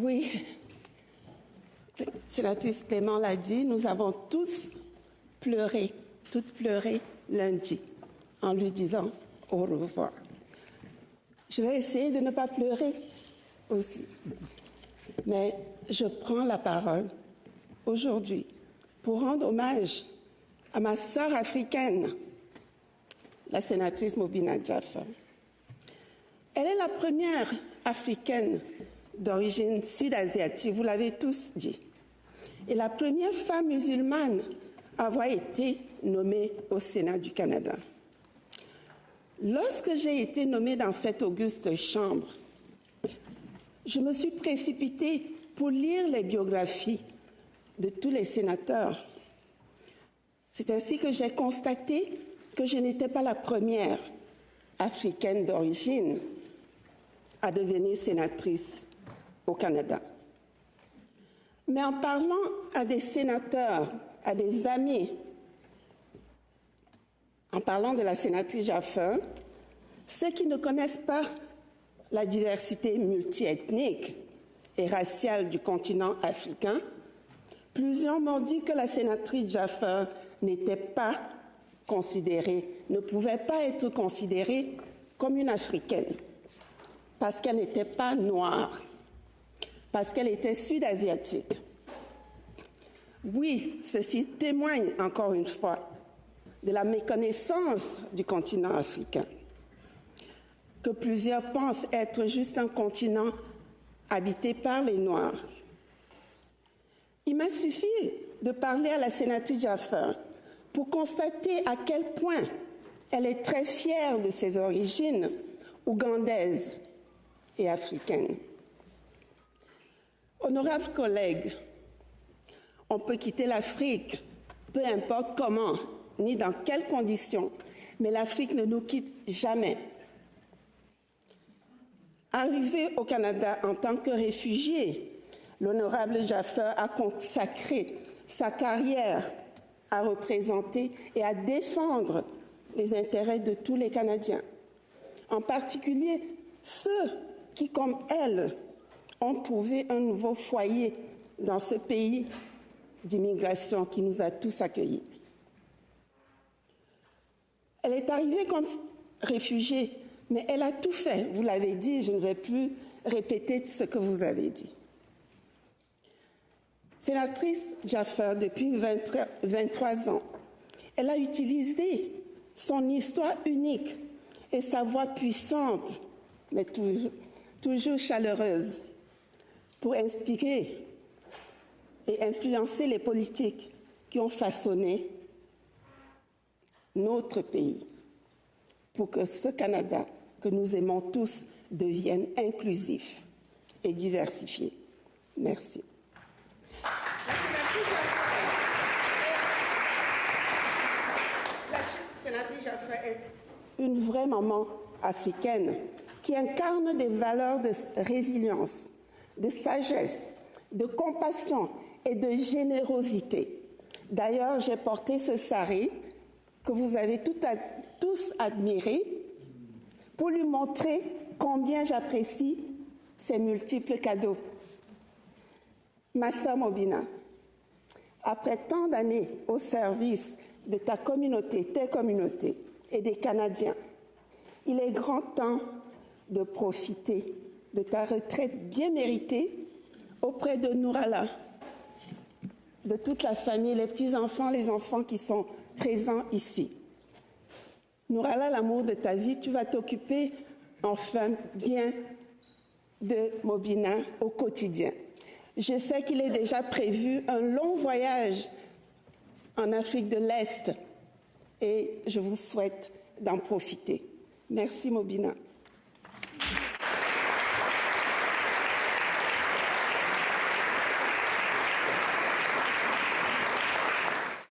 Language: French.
Oui, sénatrice Clément l'a dit, nous avons toutes pleuré lundi en lui disant au revoir. Je vais essayer de ne pas pleurer aussi, mais je prends la parole aujourd'hui pour rendre hommage à ma sœur africaine, la sénatrice Mobina Jaffer. Elle est la première africaine d'origine sud-asiatique, vous l'avez tous dit, et la première femme musulmane à avoir été nommée au Sénat du Canada. Lorsque j'ai été nommée dans cette auguste chambre, je me suis précipitée pour lire les biographies de tous les sénateurs. C'est ainsi que j'ai constaté que je n'étais pas la première africaine d'origine à devenir sénatrice au Canada. Mais en parlant à des sénateurs, à des amis, en parlant de la sénatrice Jaffer, ceux qui ne connaissent pas la diversité multiethnique et raciale du continent africain, plusieurs m'ont dit que la sénatrice Jaffer n'était pas considérée, ne pouvait pas être considérée comme une africaine, parce qu'elle n'était pas noire, parce qu'elle était sud-asiatique. Oui, ceci témoigne encore une fois de la méconnaissance du continent africain, que plusieurs pensent être juste un continent habité par les Noirs. Il m'a suffi de parler à la sénatrice Jaffer pour constater à quel point elle est très fière de ses origines ougandaises et africaines. Honorables collègues, on peut quitter l'Afrique, peu importe comment, ni dans quelles conditions, mais l'Afrique ne nous quitte jamais. Arrivée au Canada en tant que réfugiée, l'honorable Jaffer a consacré sa carrière à représenter et à défendre les intérêts de tous les Canadiens, en particulier ceux qui, comme elle, ont trouvé un nouveau foyer dans ce pays d'immigration qui nous a tous accueillis. Elle est arrivée comme réfugiée, mais elle a tout fait. Vous l'avez dit, je ne vais plus répéter ce que vous avez dit. Sénatrice Jaffer, depuis 23 ans, elle a utilisé son histoire unique et sa voix puissante, mais toujours chaleureuse, pour inspirer et influencer les politiques qui ont façonné notre pays, pour que ce Canada que nous aimons tous devienne inclusif et diversifié. Merci. La sénatrice Jaffer est une vraie maman africaine qui incarne des valeurs de résilience, de sagesse, de compassion et de générosité. D'ailleurs, j'ai porté ce sari que vous avez tous admiré pour lui montrer combien j'apprécie ses multiples cadeaux. Ma sœur Mobina, après tant d'années au service de ta communauté, tes communautés et des Canadiens, il est grand temps de profiter de ta retraite bien méritée auprès de Nourala, de toute la famille, les petits-enfants, les enfants qui sont présents ici. Nourala, l'amour de ta vie, tu vas t'occuper enfin bien de Mobina au quotidien. Je sais qu'il est déjà prévu un long voyage en Afrique de l'Est et je vous souhaite d'en profiter. Merci Mobina.